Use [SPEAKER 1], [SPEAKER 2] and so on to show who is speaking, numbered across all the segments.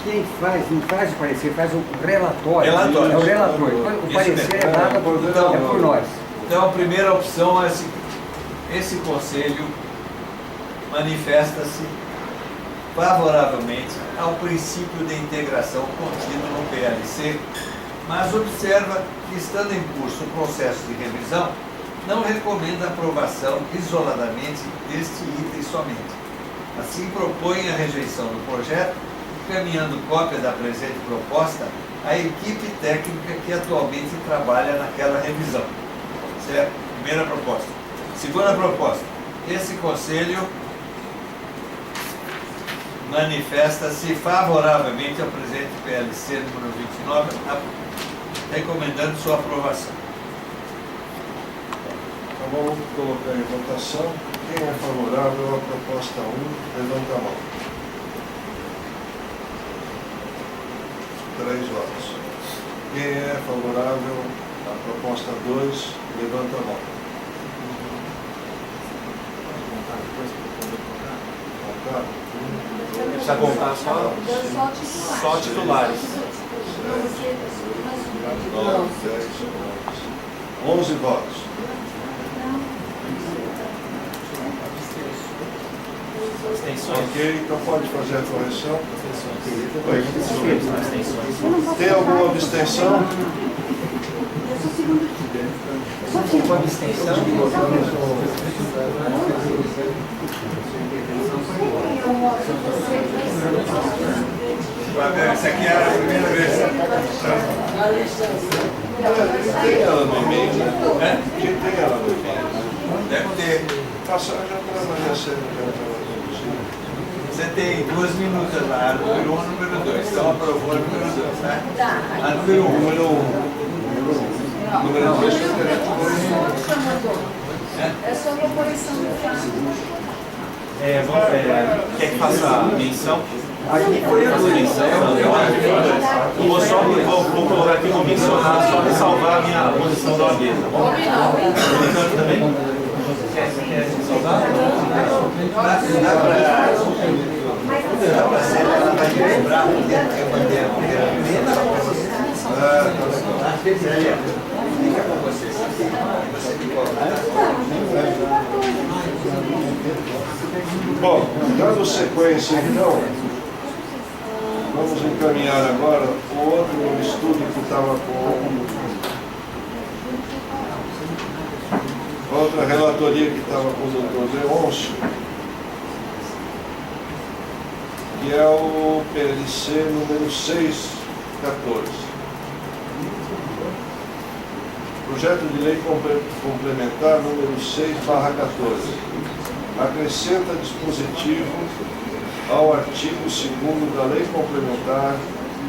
[SPEAKER 1] quem faz, não faz o parecer, faz o relatório.
[SPEAKER 2] Relatório.
[SPEAKER 1] É o relator. O parecer é dado por nós.
[SPEAKER 2] Então, a primeira opção é esse conselho manifesta-se favoravelmente ao princípio de integração contido no PLC, mas observa que, estando em curso o processo de revisão, não recomenda a aprovação isoladamente deste item somente. Assim, propõe a rejeição do projeto, encaminhando cópia da presente proposta à equipe técnica que atualmente trabalha naquela revisão. Certo? Primeira proposta. Segunda proposta. Esse conselho manifesta-se favoravelmente ao presente PLC número 29, recomendando sua aprovação.
[SPEAKER 3] Então vamos colocar em votação. Quem é favorável à proposta 1, levanta a mão. 3 votos. Quem é favorável à proposta 2, levanta a mão. Contar?
[SPEAKER 4] Precisa contar só titulares.
[SPEAKER 3] 9, 10, 11. 11 votos. Ok, então pode fazer a correção. Tem alguma abstenção?
[SPEAKER 1] Só tinha uma abstenção.
[SPEAKER 2] Essa aqui era a primeira vez.
[SPEAKER 3] Tem ela no e-mail, né? Quem tem ela no e-mail?
[SPEAKER 2] Deve ter.
[SPEAKER 3] Passa já para amanhã cedo.
[SPEAKER 2] Você tem 2 minutos lá, número 1 e número 2. Então aprovou a número 2, tá? A número 1.
[SPEAKER 3] Número 1. Número 2.
[SPEAKER 5] É só uma correção do fato.
[SPEAKER 4] Quer que faça a menção?
[SPEAKER 1] Aqui foi a
[SPEAKER 4] Eu vou só vou colocar aqui, vou mencionar, só ressalvar a minha posição da OAB, tá bom? Colocando também. Quer ressalvar?
[SPEAKER 3] Bom, dando sequência então, vamos encaminhar agora o outro estudo que estava com outra relatoria que estava com o Dr. Leôncio, que é o PLC número 614. Projeto de Lei Complementar número 6/14. Acrescenta dispositivo ao artigo 2º da Lei Complementar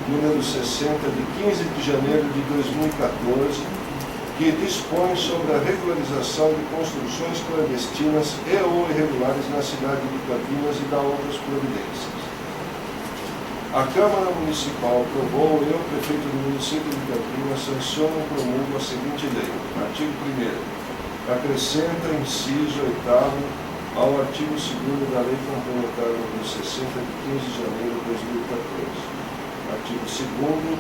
[SPEAKER 3] número 60 de 15 de janeiro de 2014, que dispõe sobre a regularização de construções clandestinas e ou irregulares na cidade de Campinas e dá outras providências. A Câmara Municipal aprovou e o prefeito do município de Campinas sanciona e promulga a seguinte lei. Artigo 1º. Acrescenta inciso 8º ao artigo 2º da Lei Complementar número 60 de 15 de janeiro de 2014. Artigo 2º,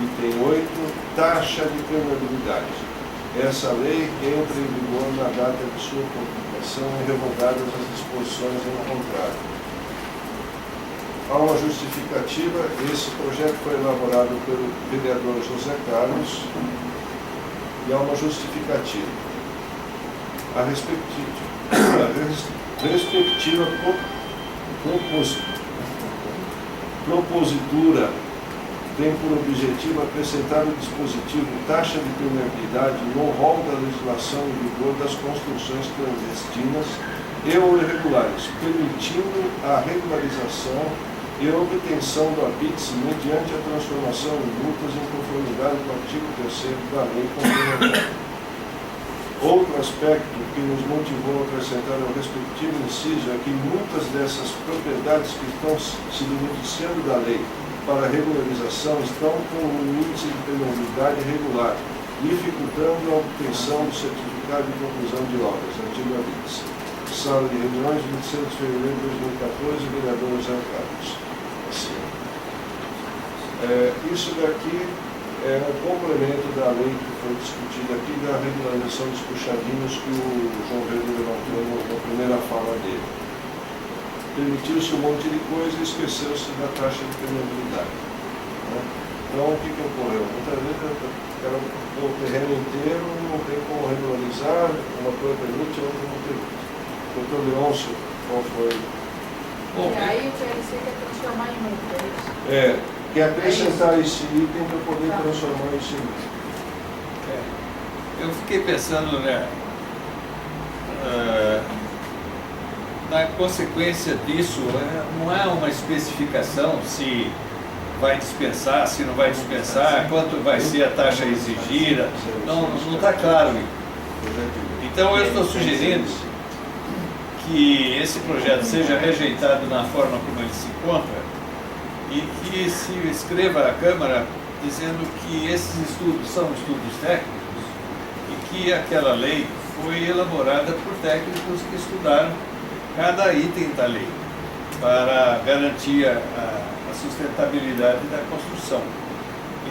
[SPEAKER 3] item 8, taxa de permeabilidade. Essa lei entra em vigor na data de sua publicação e revogadas as disposições em contrário. Há uma justificativa. Esse projeto foi elaborado pelo vereador José Carlos e há uma justificativa. A respectiva propositura tem por objetivo acrescentar o dispositivo taxa de permeabilidade no rol da legislação em vigor das construções clandestinas e ou irregulares, permitindo a regularização e obtenção do habite-se mediante a transformação em multas em conformidade com o artigo 3º da Lei Complementar. Outro aspecto que nos motivou a acrescentar ao respectivo inciso é que muitas dessas propriedades que estão se beneficiando da lei para regularização estão com um índice de permeabilidade irregular, dificultando a obtenção do certificado de conclusão de obras, antigo habite-se. Sala de reuniões, 26 de fevereiro de 2014, vereador José Carlos. Assim. Isso daqui é um complemento da lei que foi discutida aqui, da regularização dos puxadinhos que o João Pedro levantou na primeira fala dele. Permitiu-se um monte de coisa e esqueceu-se da taxa de permeabilidade, né? Então, o que ocorreu? Muitas vezes o terreno inteiro não tem como regularizar, uma coisa permite, outra não permite. Doutor Leôncio, qual foi?
[SPEAKER 5] E aí o PLC quer transformar em multa, é isso?
[SPEAKER 3] Quer acrescentar esse item para poder transformar esse item.
[SPEAKER 2] Eu fiquei pensando, né, na consequência disso, não há uma especificação se vai dispensar, se não vai dispensar, quanto vai ser a taxa exigida, não está claro. Então eu estou sugerindo que esse projeto seja rejeitado na forma como ele se encontra e que se escreva à Câmara dizendo que esses estudos são estudos técnicos e que aquela lei foi elaborada por técnicos que estudaram cada item da lei para garantir a sustentabilidade da construção.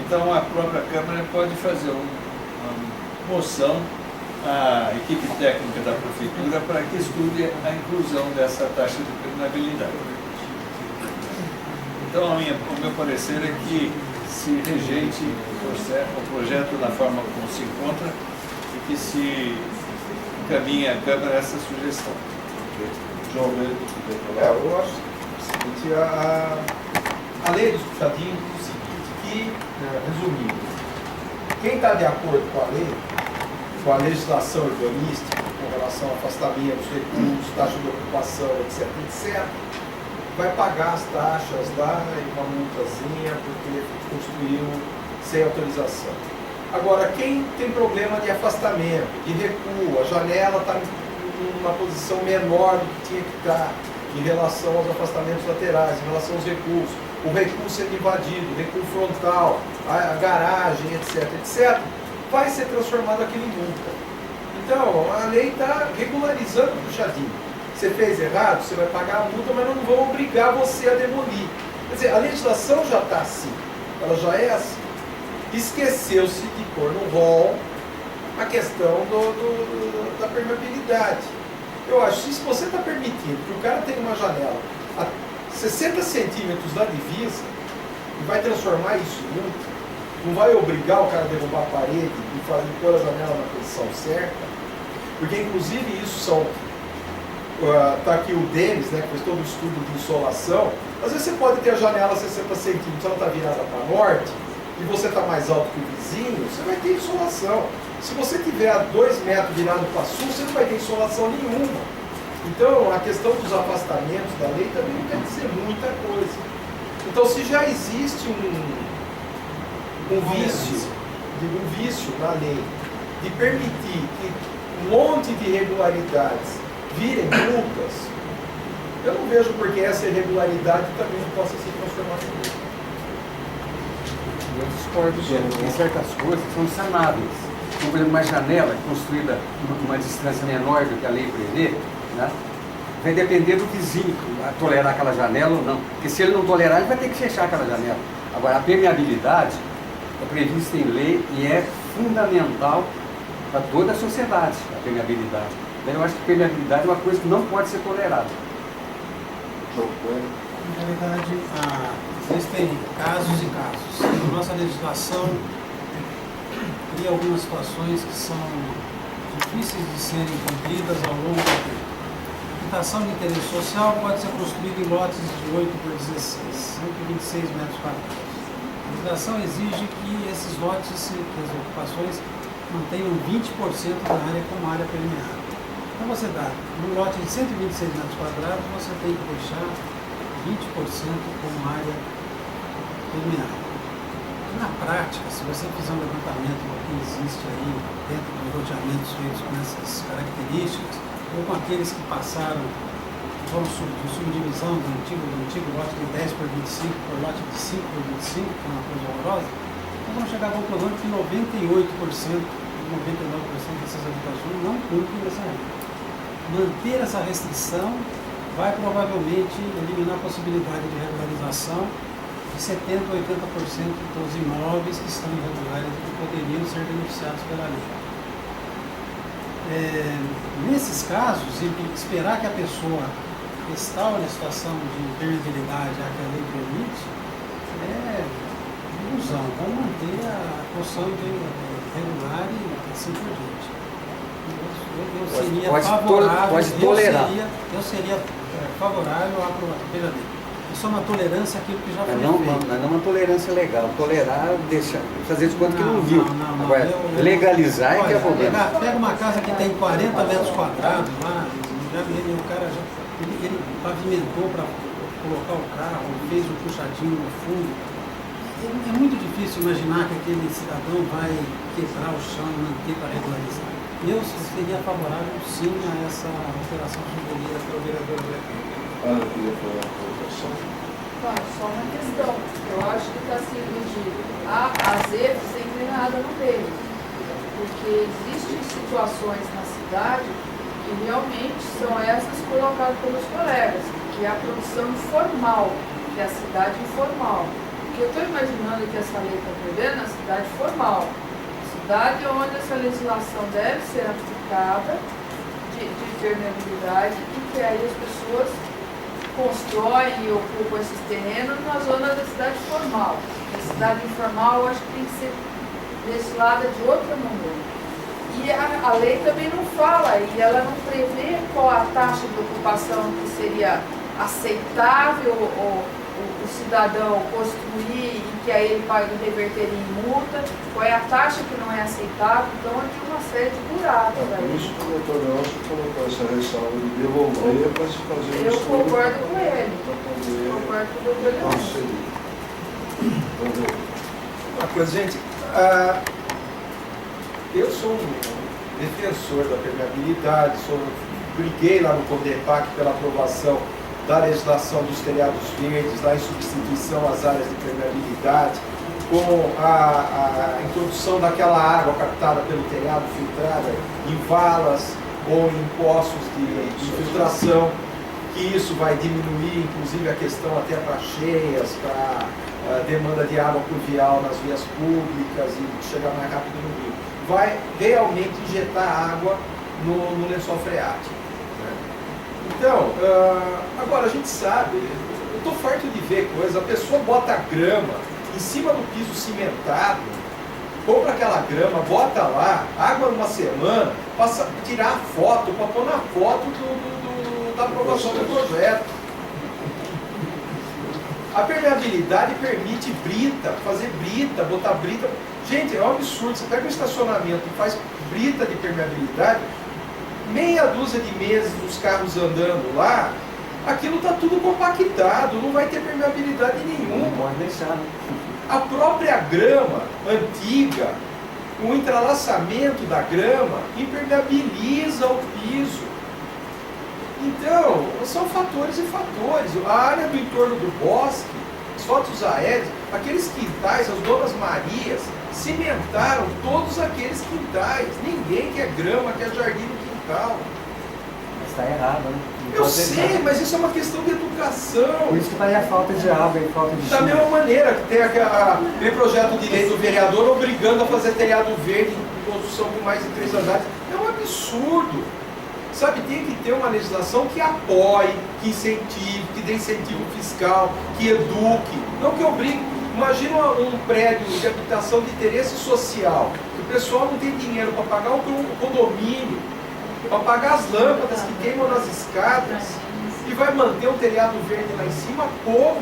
[SPEAKER 2] Então a própria Câmara pode fazer uma moção à equipe técnica da Prefeitura para que estude a inclusão dessa taxa de permeabilidade. Então o meu parecer é que se rejeite o projeto da forma como se encontra e que se encaminhe à Câmara essa sugestão.
[SPEAKER 3] João Pedro,
[SPEAKER 6] eu acho o seguinte, a lei dos puxadinhos diz o seguinte, que, resumindo, quem está de acordo com a legislação urbanística, com relação ao afastamento dos recursos, taxa de ocupação, etc., etc., vai pagar as taxas lá e uma multazinha porque construiu sem autorização. Agora, quem tem problema de afastamento, de recuo, a janela está em uma posição menor do que tinha que estar em relação aos afastamentos laterais, em relação aos recuos, o recuo sendo invadido, o recuo frontal, a garagem, etc., etc., vai ser transformado aquilo em multa. Então, a lei está regularizando o puxadinho. Você fez errado, você vai pagar a multa, mas não vão obrigar você a demolir. Quer dizer, a legislação já está assim, ela já é assim. Esqueceu-se de pôr no rol a questão da permeabilidade. Eu acho que se você está permitindo que o cara tenha uma janela a 60 centímetros da divisa e vai transformar isso em multa, não vai obrigar o cara a derrubar a parede e pôr a janela na posição certa, porque inclusive isso são... Está aqui o Denis, né, que fez todo o estudo de insolação. Às vezes você pode ter a janela a 60 centímetros, ela está virada para norte, e você está mais alto que o vizinho, você vai ter insolação. Se você tiver a 2 metros virado para sul, você não vai ter insolação nenhuma. Então, a questão dos afastamentos da lei também não quer dizer muita coisa. Então, se já existe um vício na lei de permitir que um monte de irregularidades virem multas, eu não vejo por que essa irregularidade também não possa se transformar em multa.
[SPEAKER 1] Eu discordo, tem certas coisas que são sanáveis. Como, por exemplo, uma janela construída uma distância menor do que a lei prevê, né? Vai depender do vizinho tolerar aquela janela ou não. Porque se ele não tolerar, ele vai ter que fechar aquela janela. Agora, a permeabilidade é prevista em lei e é fundamental para toda a sociedade, a permeabilidade. Eu acho que permeabilidade é uma coisa que não pode ser tolerada.
[SPEAKER 7] Na realidade, existem casos e casos. A nossa legislação cria algumas situações que são difíceis de serem cumpridas ao longo do tempo. A habitação de interesse social pode ser construída em lotes de 8 por 16, 126 metros quadrados. A legislação exige que esses lotes, que as ocupações, mantenham 20% da área como área permeável. Então você dá, num lote de 126 metros quadrados, você tem que deixar 20% como área permeável. Na prática, se você fizer um levantamento do que existe aí dentro dos loteamentos feitos com essas características, ou com aqueles que passaram, foram de subdivisão do antigo lote de 10 por 25 por lote de 5 por 25, que é uma coisa horrorosa, nós vamos chegar à conclusão de que 98% dessas habitações não cumprem essa regra. Manter essa restrição vai provavelmente eliminar a possibilidade de regularização de 70% a 80% dos imóveis que estão irregulares e que poderiam ser beneficiados pela lei. Nesses casos, esperar que a pessoa restaure a situação de impermeabilidade a que a lei permite é ilusão. Vamos manter a construção regular e assim por diante. Eu seria favorável, eu seria favorável à aprovação. Veja bem, isso é uma tolerância àquilo que já foi feito.
[SPEAKER 1] Mas não uma tolerância legal. Tolerar, fazer de conta que não viu. Agora, legalizar é que é problema.
[SPEAKER 7] Pega uma casa que tem 40 metros quadrados lá, o cara ele pavimentou para colocar o carro, fez um puxadinho no fundo. É muito difícil imaginar que aquele cidadão vai quebrar o chão e manter para regularizar. Eu seria favorável, sim, a essa alteração sugerida pelo vereador Beto.
[SPEAKER 3] Eu queria falar uma colocação.
[SPEAKER 5] Só uma questão. Eu acho que está sendo de A a Z sem ter nada no meio. Porque existem situações na cidade que realmente são essas colocadas pelos colegas, que é a produção informal, que é a cidade informal. O que eu estou imaginando que essa lei está prevendo é a cidade formal. Cidade onde essa legislação deve ser aplicada de permeabilidade e que aí as pessoas constroem e ocupam esses terrenos na zona da cidade formal. A cidade informal eu acho que tem que ser legislada de outra maneira. E a lei também não fala, e ela não prevê qual a taxa de ocupação que seria aceitável o cidadão construir e que aí ele paga reverter em multa, qual é a taxa que não é aceitável, então tem uma série de buracos aí.
[SPEAKER 3] Por isso que o doutor Nelson colocou essa ressalva de devolver para se fazer um
[SPEAKER 5] Eu
[SPEAKER 3] estudo.
[SPEAKER 5] concordo com ele. Concordo com o doutor Nelson.
[SPEAKER 6] Gente, eu sou um defensor da permeabilidade, briguei lá no CONDEPAC pela aprovação da legislação dos telhados verdes, lá em substituição às áreas de permeabilidade, com a introdução daquela água captada pelo telhado filtrada em valas ou em poços de infiltração, que isso vai diminuir, inclusive, a questão até para cheias, para demanda de água pluvial nas vias públicas e chegar mais rápido no rio. Vai realmente injetar água no lençol freático. Então, agora a gente sabe, eu estou farto de ver coisa, a pessoa bota grama em cima do piso cimentado, compra aquela grama, bota lá, água numa semana, passa tirar a foto, para pôr na foto da aprovação do projeto. A permeabilidade permite brita, fazer brita, botar brita. Gente, é um absurdo, você pega um estacionamento e faz brita de permeabilidade, meia dúzia de meses os carros andando lá, aquilo está tudo compactado, não vai ter permeabilidade nenhuma.
[SPEAKER 1] Não pode deixar, né?
[SPEAKER 6] A própria grama antiga, o entrelaçamento da grama, impermeabiliza o piso. Então, são fatores e fatores. A área do entorno do bosque, as fotos aéreas, aqueles quintais, as Donas Marias, cimentaram todos aqueles quintais. Ninguém quer grama, quer jardim no quintal.
[SPEAKER 1] Mas está errado, né?
[SPEAKER 6] Eu sei, mas isso é uma questão de educação.
[SPEAKER 1] Por isso que está aí a falta de água e falta de
[SPEAKER 6] Da
[SPEAKER 1] chuva.
[SPEAKER 6] mesma maneira que tem aquele projeto de lei do vereador obrigando a fazer telhado verde em construção com mais de 3 andares. É um absurdo. Sabe, tem que ter uma legislação que apoie, que incentive, que dê incentivo fiscal, que eduque, não que obrigue. Imagina um prédio de habitação de interesse social, que o pessoal não tem dinheiro para pagar o condomínio, para pagar as lâmpadas que queimam nas escadas, e vai manter um telhado verde lá em cima, como?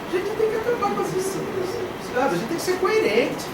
[SPEAKER 6] A gente tem que acabar com essas cidades, a gente tem que ser coerente.